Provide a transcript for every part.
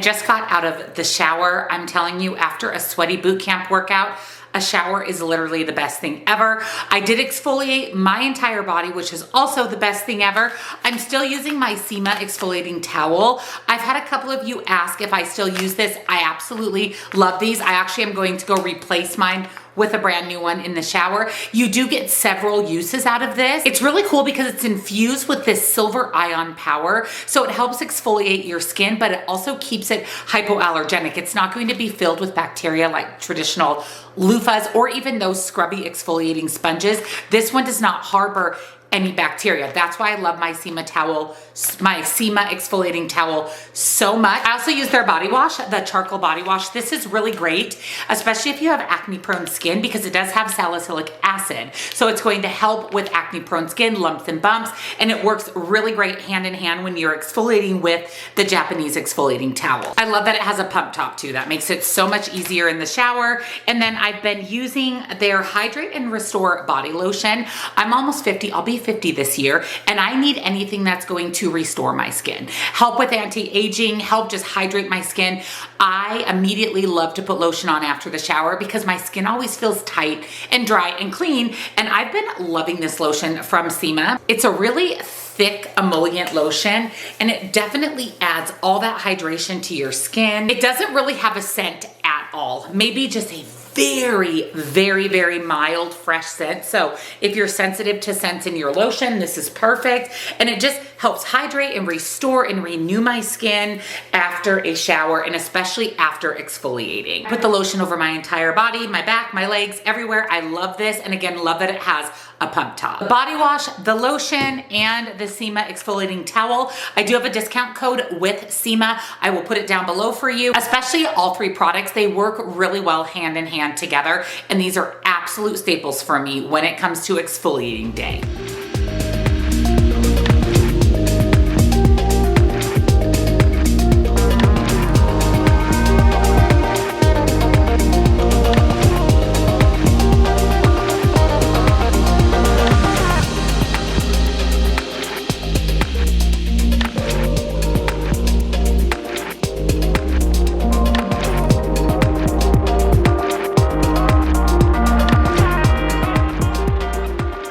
just got out of the shower. I'm telling you, after a sweaty boot camp workout, a shower is literally the best thing ever. I did exfoliate my entire body, which is also the best thing ever. I'm still using my SEMA exfoliating towel. I've had a couple of you ask if I still use this. I absolutely love these. I actually am going to go replace mine with a brand new one in the shower. You do get several uses out of this. It's really cool because it's infused with this silver ion power. So it helps exfoliate your skin, but it also keeps it hypoallergenic. It's not going to be filled with bacteria like traditional loofahs or even those scrubby exfoliating sponges. This one does not harbor any bacteria. That's why I love my SEMA towel, my SEMA exfoliating towel so much. I also use their body wash, the charcoal body wash. This is really great, especially if you have acne prone skin, because it does have salicylic acid. So it's going to help with acne prone skin, lumps and bumps, and it works really great hand in hand when you're exfoliating with the Japanese exfoliating towel. I love that it has a pump top too. That makes it so much easier in the shower. And then I've been using their Hydrate and Restore body lotion. I'm almost 50. I'll be 50 this year, and I need anything that's going to restore my skin, help with anti-aging, help just hydrate my skin. I immediately love to put lotion on after the shower because my skin always feels tight and dry and clean, and I've been loving this lotion from SEMA. It's a really thick emollient lotion, and it definitely adds all that hydration to your skin. It doesn't really have a scent at all, maybe just a very, very, very mild, fresh scent. So if you're sensitive to scents in your lotion, this is perfect. And it just helps hydrate and restore and renew my skin after a shower, and especially after exfoliating. I put the lotion over my entire body, my back, my legs, everywhere. I love this. And again, love that it has a pump top. The body wash, the lotion, and the SEMA exfoliating towel. I do have a discount code with SEMA. I will put it down below for you. Especially all three products, they work really well hand in hand together, and these are absolute staples for me when it comes to exfoliating day.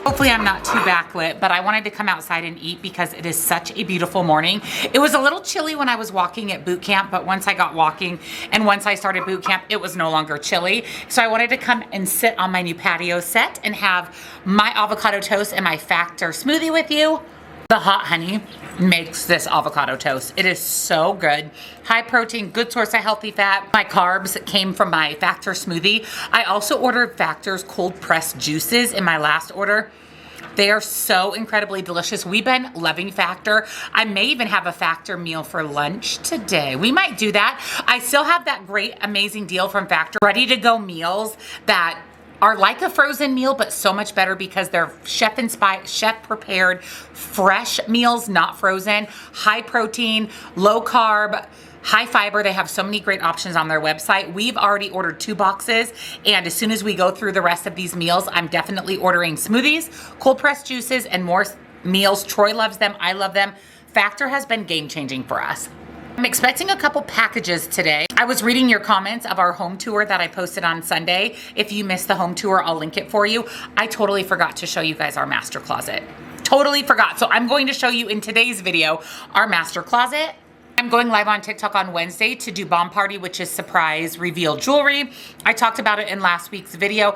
Hopefully I'm not too backlit, but I wanted to come outside and eat because it is such a beautiful morning. It was a little chilly when I was walking at boot camp, but once I got walking and once I started boot camp, it was no longer chilly. So I wanted to come and sit on my new patio set and have my avocado toast and my Factor smoothie with you. The hot honey makes this avocado toast. It is so good. High protein, good source of healthy fat. My carbs came from my Factor smoothie. I also ordered Factor's cold pressed juices in my last order. They are so incredibly delicious. We've been loving Factor. I may even have a Factor meal for lunch today. We might do that. I still have that great, amazing deal from Factor. Ready to go meals that are like a frozen meal, but so much better because they're chef-inspired, chef-prepared, fresh meals, not frozen, high protein, low carb, high fiber. They have so many great options on their website. We've already ordered 2 boxes, and as soon as we go through the rest of these meals, I'm definitely ordering smoothies, cold pressed juices, and more meals. Troy loves them. I love them. Factor has been game-changing for us. I'm expecting a couple packages today. I was reading your comments of our home tour that I posted on Sunday. If you missed the home tour, I'll link it for you. I totally forgot to show you guys our master closet. Totally forgot. So I'm going to show you in today's video our master closet. I'm going live on TikTok on Wednesday to do Bomb Party, which is surprise reveal jewelry. I talked about it in last week's video.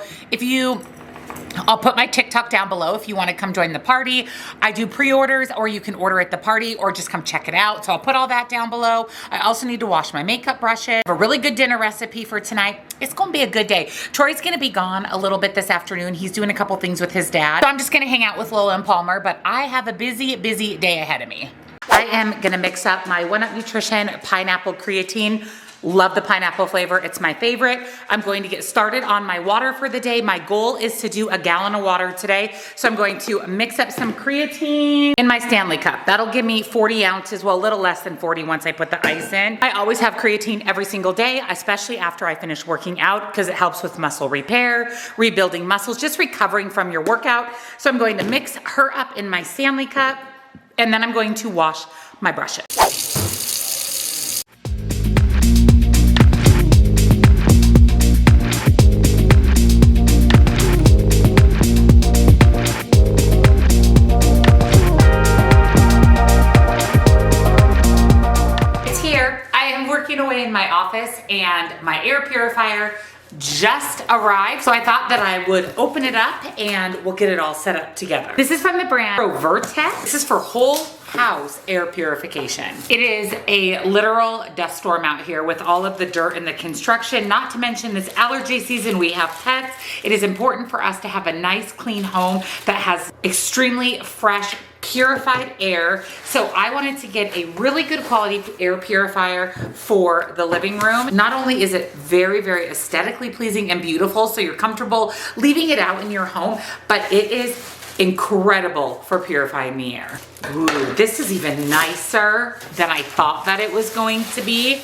I'll put my TikTok down below if you want to come join the party. I do pre-orders, or you can order at the party or just come check it out. So I'll put all that down below. I also need to wash my makeup brushes. I have a really good dinner recipe for tonight. It's going to be a good day. Troy's going to be gone a little bit this afternoon. He's doing a couple things with his dad. So I'm just going to hang out with Lola and Palmer, but I have a busy, busy day ahead of me. I am going to mix up my 1UP Netrition pineapple creatine. Love the pineapple flavor. It's my favorite. I'm going to get started on my water for the day. My goal is to do a gallon of water today. So I'm going to mix up some creatine in my Stanley cup. That'll give me 40 ounces, well, a little less than 40 once I put the ice in. I always have creatine every single day, especially after I finish working out, because it helps with muscle repair, rebuilding muscles, just recovering from your workout. So I'm going to mix her up in my Stanley cup, and then I'm going to wash my brushes. in my office and my air purifier just arrived. So I thought that I would open it up and we'll get it all set up together. This is from the brand ProVertec. This is for whole house air purification. It is a literal dust storm out here with all of the dirt and the construction. Not to mention this allergy season, we have pets. It is important for us to have a nice clean home that has extremely fresh purified air. So I wanted to get a really good quality air purifier for the living room. Not only is it very, very aesthetically pleasing and beautiful, so you're comfortable leaving it out in your home, but it is incredible for purifying the air. Ooh, this is even nicer than I thought that it was going to be.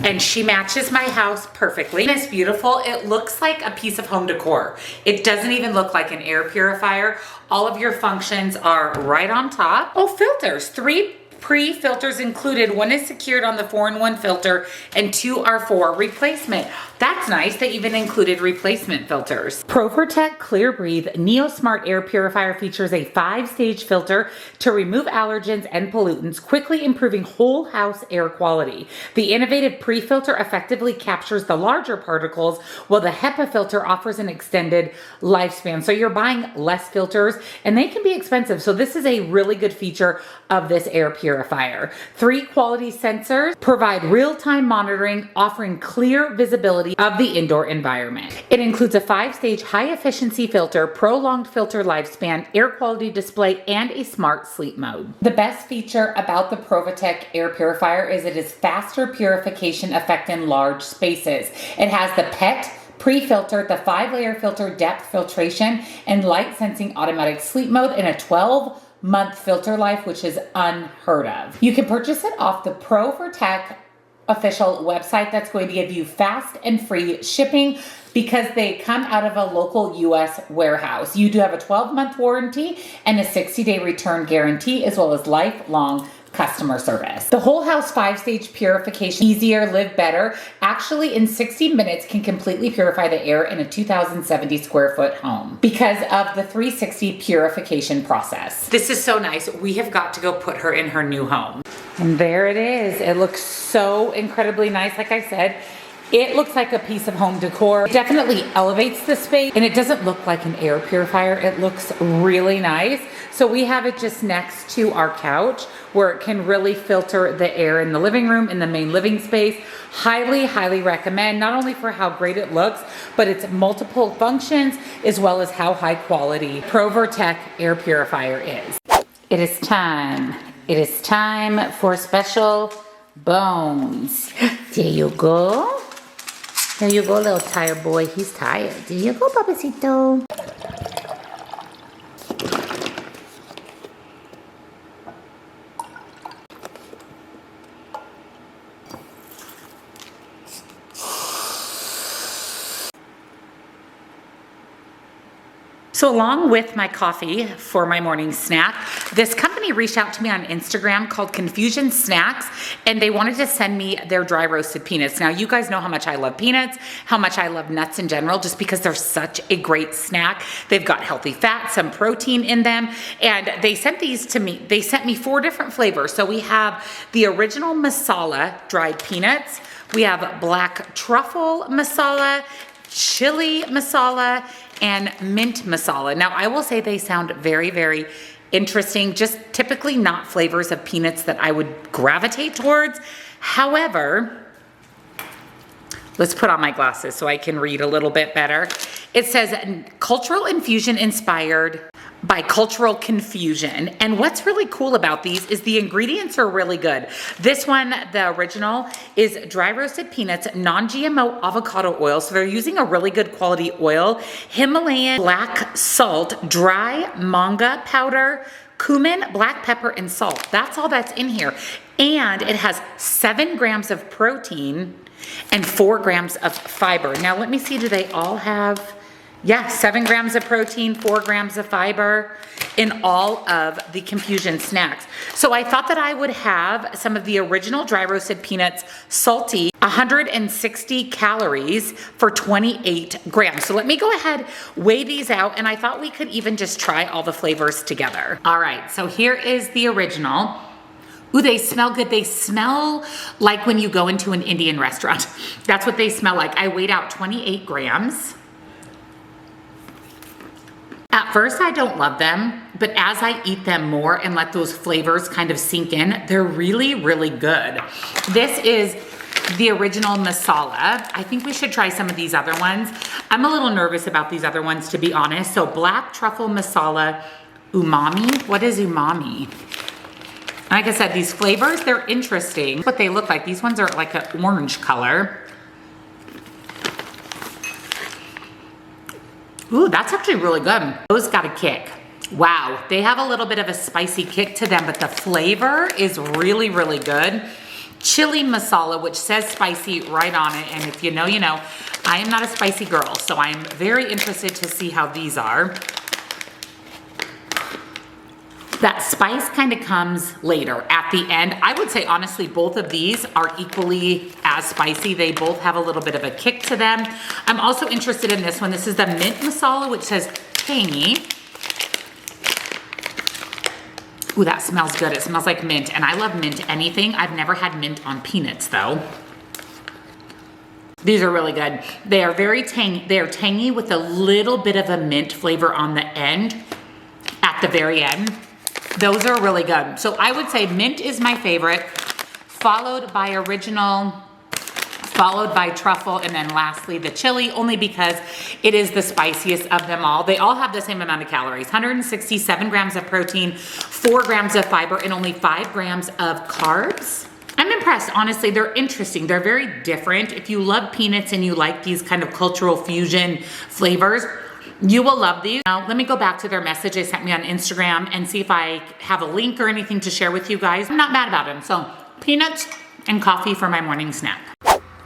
And she matches my house perfectly. It's beautiful. It looks like a piece of home decor. It doesn't even look like an air purifier. All of your functions are right on top. Oh, filters, 3 pre-filters included. 1 is secured on the 4-in-1 filter and 2 are for replacement. That's nice. They even included replacement filters. ProVertec Clear Breathe Neo Smart Air Purifier features a 5-stage filter to remove allergens and pollutants, quickly improving whole house air quality. The innovative pre-filter effectively captures the larger particles, while the HEPA filter offers an extended lifespan. So you're buying less filters and they can be expensive. So this is a really good feature of this air purifier. 3 quality sensors provide real-time monitoring, offering clear visibility of the indoor environment. It includes a 5-stage high-efficiency filter, prolonged filter lifespan, air quality display, and a smart sleep mode. The best feature about the ProVertec air purifier is it is faster purification effect in large spaces. It has the PET pre-filter, the 5-layer filter depth filtration, and light sensing automatic sleep mode in a 12-month filter life, which is unheard of. You can purchase it off the ProVertec official website. That's going to give you fast and free shipping because they come out of a local US warehouse. You do have a 12-month warranty and a 60-day return guarantee, as well as lifelong customer service. The whole house 5-stage purification, easier, live better, actually in 60 minutes can completely purify the air in a 2,070 square foot home because of the 360 purification process. This is so nice. We have got to go put her in her new home. And there it is. It looks so incredibly nice. Like I said, it looks like a piece of home decor. It definitely elevates the space and it doesn't look like an air purifier. It looks really nice. So we have it just next to our couch where it can really filter the air in the living room, in the main living space. Highly, highly recommend, not only for how great it looks, but its multiple functions, as well as how high quality ProVertec air purifier is. It is time. It is time for special bones. There you go. There you go, little tired boy. He's tired. There you go, papacito. So along with my coffee for my morning snack, this company reached out to me on Instagram called Confusion Snacks, and they wanted to send me their dry roasted peanuts. Now, you guys know how much I love peanuts, how much I love nuts in general, just because they're such a great snack. They've got healthy fat, some protein in them, and they sent these to me. They sent me 4 different flavors. So we have the original masala dried peanuts, we have black truffle masala, chili masala, and mint masala. Now, I will say they sound very, very interesting, just typically not flavors of peanuts that I would gravitate towards. However, let's put on my glasses so I can read a little bit better. It says cultural infusion inspired by cultural confusion. And what's really cool about these is the ingredients are really good. This one, the original, is dry roasted peanuts, non-GMO avocado oil. So they're using a really good quality oil, Himalayan black salt, dry manga powder, cumin, black pepper, and salt. That's all that's in here. And it has 7 grams of protein and 4 grams of fiber. Now let me see, do they all have, yeah, 7 grams of protein, 4 grams of fiber in all of the Confusion snacks. So I thought that I would have some of the original dry roasted peanuts, salty, 160 calories for 28 grams. So let me go ahead, weigh these out, and I thought we could even just try all the flavors together. All right, so here is the original. Ooh, they smell good. They smell like when you go into an Indian restaurant. That's what they smell like. I weighed out 28 grams. At first, I don't love them, but as I eat them more and let those flavors kind of sink in, they're really, really good. This is the original masala. I think we should try some of these other ones. I'm a little nervous about these other ones, to be honest. So black truffle masala umami. What is umami? Like I said, these flavors, they're interesting. What they look like, these ones are like an orange color. Ooh, that's actually really good. Those got a kick. Wow, they have a little bit of a spicy kick to them, but the flavor is really, really good. Chili masala, which says spicy right on it, and if you know, you know. I am not a spicy girl, so I am very interested to see how these are. That spice kind of comes later at the end. I would say, honestly, both of these are equally as spicy. They both have a little bit of a kick to them. I'm also interested in this one. This is the mint masala, which says tangy. Ooh, that smells good. It smells like mint, and I love mint anything. I've never had mint on peanuts, though. These are really good. They are very tangy. They are tangy with a little bit of a mint flavor on the end, at the very end. Those are really good. So I would say mint is my favorite, followed by original, followed by truffle, and then lastly the chili, only because it is the spiciest of them all. They all have the same amount of calories, 167 grams of protein, 4 grams of fiber, and only 5 grams of carbs. I'm impressed, honestly. They're interesting. They're very different. If you love peanuts and you like these kind of cultural fusion flavors, you will love these. Now, let me go back to their message they sent me on Instagram and see if I have a link or anything to share with you guys. I'm not mad about them. So, peanuts and coffee for my morning snack.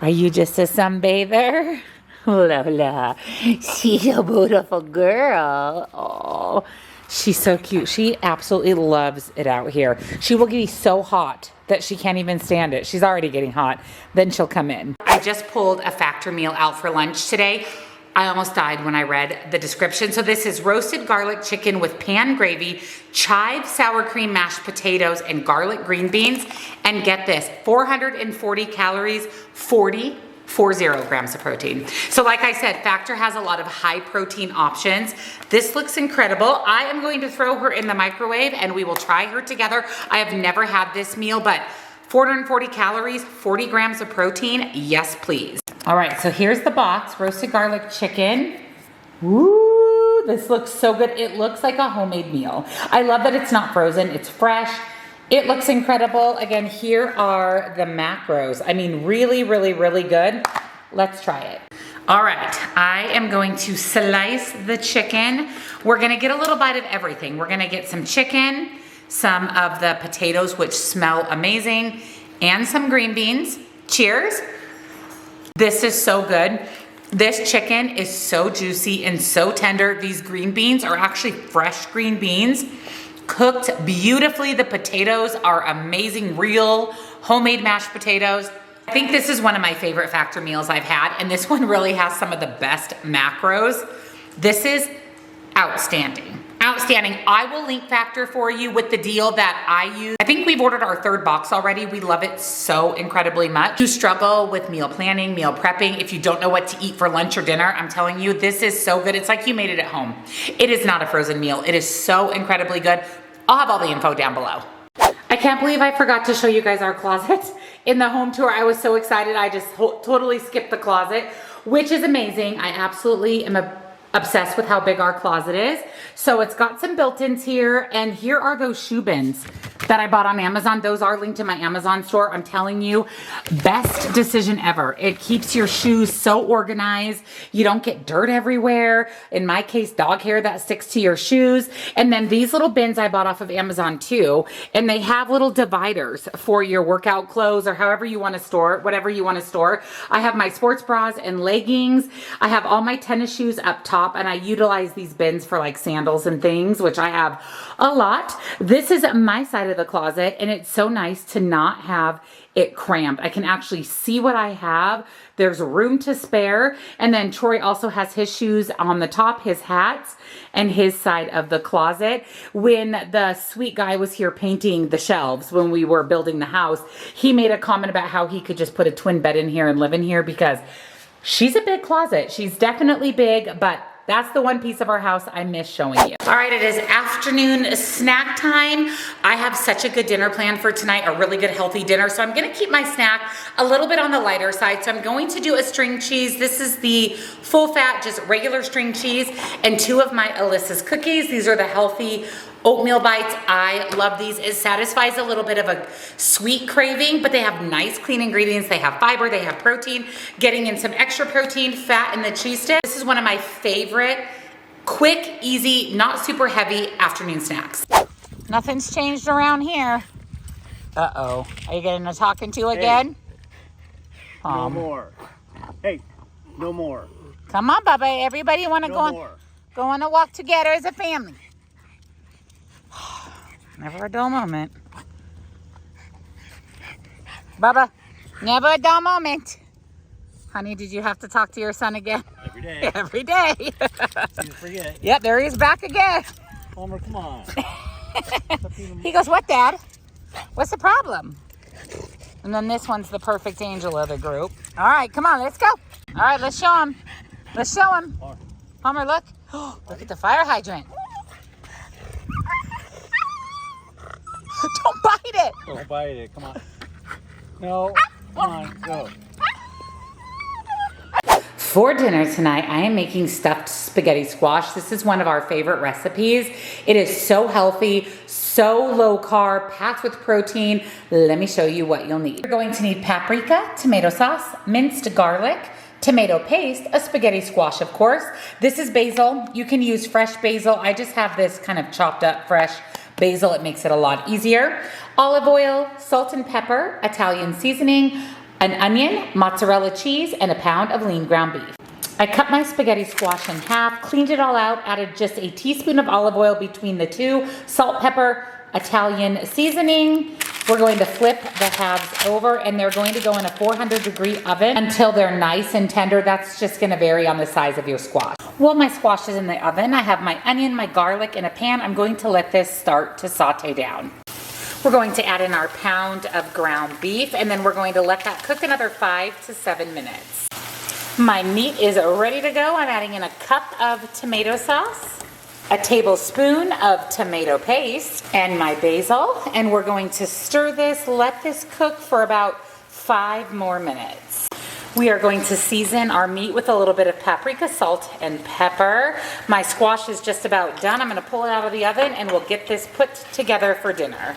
Are you just a sunbather? Lola, she's a beautiful girl. Oh, she's so cute. She absolutely loves it out here. She will be so hot that she can't even stand it. She's already getting hot. Then she'll come in. I just pulled a Factor meal out for lunch today. I almost died when I read the description. So this is roasted garlic chicken with pan gravy, chive sour cream mashed potatoes, and garlic green beans. And get this, 440 calories, 40 grams of protein. So like I said, Factor has a lot of high protein options. This looks incredible. I am going to throw her in the microwave and we will try her together. I have never had this meal, but 440 calories, 40 grams of protein, yes please. All right, so here's the box, roasted garlic chicken. Woo, this looks so good. It looks like a homemade meal. I love that it's not frozen, it's fresh. It looks incredible. Again, here are the macros. I mean, really, really, really good. Let's try it. All right, I am going to slice the chicken. We're gonna get a little bite of everything. We're gonna get some chicken, some of the potatoes, which smell amazing, and some green beans. Cheers. This is so good. This chicken is so juicy and so tender. These green beans are actually fresh green beans, cooked beautifully. The potatoes are amazing, real homemade mashed potatoes. I think this is one of my favorite Factor meals I've had, and this one really has some of the best macros. This is outstanding. Outstanding. I will link Factor for you with the deal that I use. I think we've ordered our 3rd box already. We love it so incredibly much. You struggle with meal planning, meal prepping. If you don't know what to eat for lunch or dinner, I'm telling you, this is so good. It's like you made it at home. It is not a frozen meal. It is so incredibly good. I'll have all the info down below. I can't believe I forgot to show you guys our closet in the home tour. I was so excited. I just totally skipped the closet, which is amazing. I absolutely am obsessed with how big our closet is. So it's got some built-ins here, and here are those shoe bins that I bought on Amazon. Those are linked to my Amazon store. I'm telling you, best decision ever. It keeps your shoes so organized. You don't get dirt everywhere. In my case, dog hair that sticks to your shoes. And then these little bins I bought off of Amazon too, and they have little dividers for your workout clothes or however you want to store it, whatever you want to store. I have my sports bras and leggings. I have all my tennis shoes up top, and I utilize these bins for like sandals and things, which I have a lot. This is my side side of the closet, and it's so nice to not have it cramped. I can actually see what I have. There's room to spare. And then Troy also has his shoes on the top, his hats, and his side of the closet. When the sweet guy was here painting the shelves when we were building the house, he made a comment about how he could just put a twin bed in here and live in here because she's a big closet. She's definitely big, but that's the one piece of our house I miss showing you. All right, it is afternoon snack time. I have such a good dinner plan for tonight, a really good healthy dinner. So I'm gonna keep my snack a little bit on the lighter side. So I'm going to do a string cheese. This is the full fat, just regular string cheese, and 2 of my Alyssa's cookies. These are the healthy oatmeal bites. I love these. It satisfies a little bit of a sweet craving, but they have nice clean ingredients. They have fiber, they have protein, getting in some extra protein, fat in the cheese stick. This is one of my favorite, quick, easy, not super heavy afternoon snacks. Nothing's changed around here. Uh-oh. Are you getting a talking to again? Hey, no more. Hey, no more. Come on, Bubba. Everybody want to go on a walk together as a family. Never a dull moment. Bubba, never a dull moment. Honey, did you have to talk to your son again? Every day. Every day. You forget. Yep, there he's back again. Homer, come on. He goes, what, Dad? What's the problem? And then this one's the perfect angel of the group. All right, come on, let's go. All right, let's show him. Let's show him. Homer, look. Look at the fire hydrant. Don't bite it. Don't bite it. Come on. No. Come on. Go. For dinner tonight, I am making stuffed spaghetti squash. This is one of our favorite recipes. It is so healthy, so low carb, packed with protein. Let me show you what you'll need. You're going to need paprika, tomato sauce, minced garlic, tomato paste, a spaghetti squash, of course. This is basil. You can use fresh basil. I just have this kind of chopped up fresh basil. It makes it a lot easier. Olive oil, salt and pepper, Italian seasoning, an onion, mozzarella cheese, and a pound of lean ground beef. I cut my spaghetti squash in half, cleaned it all out, added just a teaspoon of olive oil between the two, salt, pepper, Italian seasoning. We're going to flip the halves over, and they're going to go in a 400-degree oven until they're nice and tender. That's just gonna vary on the size of your squash. While my squash is in the oven, I have my onion, my garlic in a pan. I'm going to let this start to saute down. We're going to add in our pound of ground beef, and then we're going to let that cook another 5 to 7 minutes. My meat is ready to go. I'm adding in a cup of tomato sauce, a tablespoon of tomato paste, and my basil, and we're going to stir this, let this cook for about 5 more minutes. We are going to season our meat with a little bit of paprika, salt, and pepper. My squash is just about done. I'm gonna pull it out of the oven and we'll get this put together for dinner.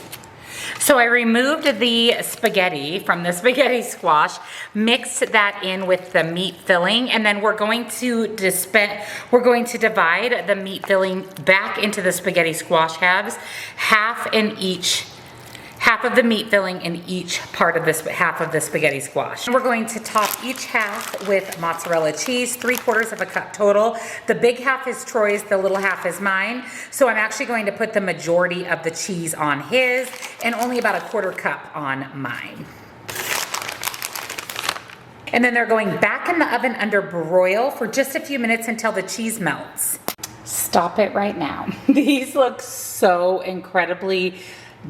So I removed the spaghetti from the spaghetti squash, mixed that in with the meat filling, and then we're going to divide the meat filling back into the spaghetti squash halves, half of the meat filling in each part of this half of the spaghetti squash. And we're going to top each half with mozzarella cheese, 3/4 of a cup total. The big half is Troy's, the little half is mine. So I'm actually going to put the majority of the cheese on his and only about a 1/4 cup on mine. And then they're going back in the oven under broil for just a few minutes until the cheese melts. Stop it right now. These look so incredibly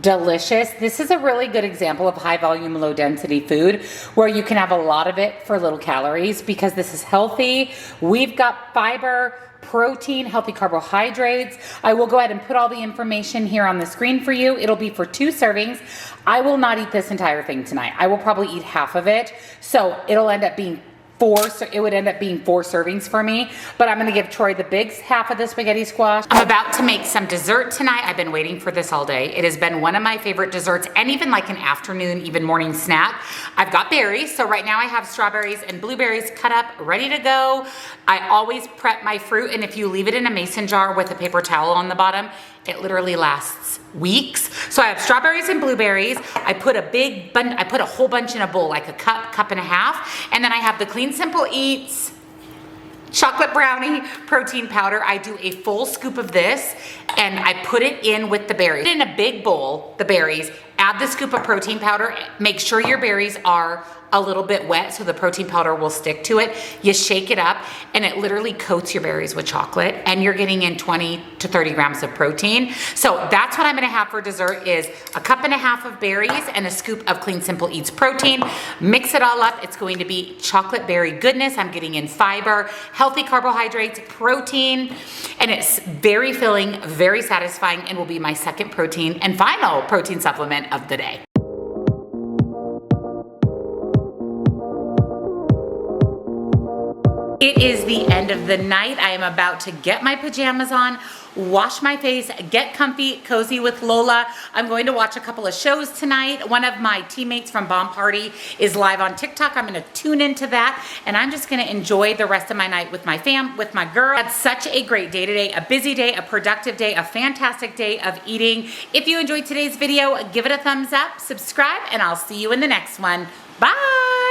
delicious. This is a really good example of high volume, low density food where you can have a lot of it for little calories because this is healthy. We've got fiber, protein, healthy carbohydrates. I will go ahead and put all the information here on the screen for you. It'll be for 2 servings. I will not eat this entire thing tonight. I will probably eat half of it. So it'll end up being 4 servings for me, but I'm gonna give Troy the big half of the spaghetti squash. I'm about to make some dessert tonight. I've been waiting for this all day. It has been one of my favorite desserts and even like an afternoon, even morning snack. I've got berries, so right now I have strawberries and blueberries cut up, ready to go. I always prep my fruit, and if you leave it in a mason jar with a paper towel on the bottom, it literally lasts weeks. So I have strawberries and blueberries. I put a whole bunch in a bowl, like a cup and a half. And then I have the Clean Simple Eats chocolate brownie protein powder. I do a full scoop of this and I put it in with the berries. Put it in a big bowl, the berries, add the scoop of protein powder. Make sure your berries are a little bit wet so the protein powder will stick to it. You shake it up and it literally coats your berries with chocolate and you're getting in 20 to 30 grams of protein. So that's what I'm gonna have for dessert is a cup and a half of berries and a scoop of Clean Simple Eats protein. Mix it all up. It's going to be chocolate berry goodness. I'm getting in fiber, healthy carbohydrates, protein, and it's very filling, very satisfying, and will be my second protein and final protein supplement of the day. It is the end of the night. I am about to get my pajamas on, wash my face, get comfy, cozy with Lola. I'm going to watch a couple of shows tonight. One of my teammates from Bomb Party is live on TikTok. I'm gonna tune into that and I'm just gonna enjoy the rest of my night with my fam, with my girl. Had such a great day today, a busy day, a productive day, a fantastic day of eating. If you enjoyed today's video, give it a thumbs up, subscribe, and I'll see you in the next one. Bye.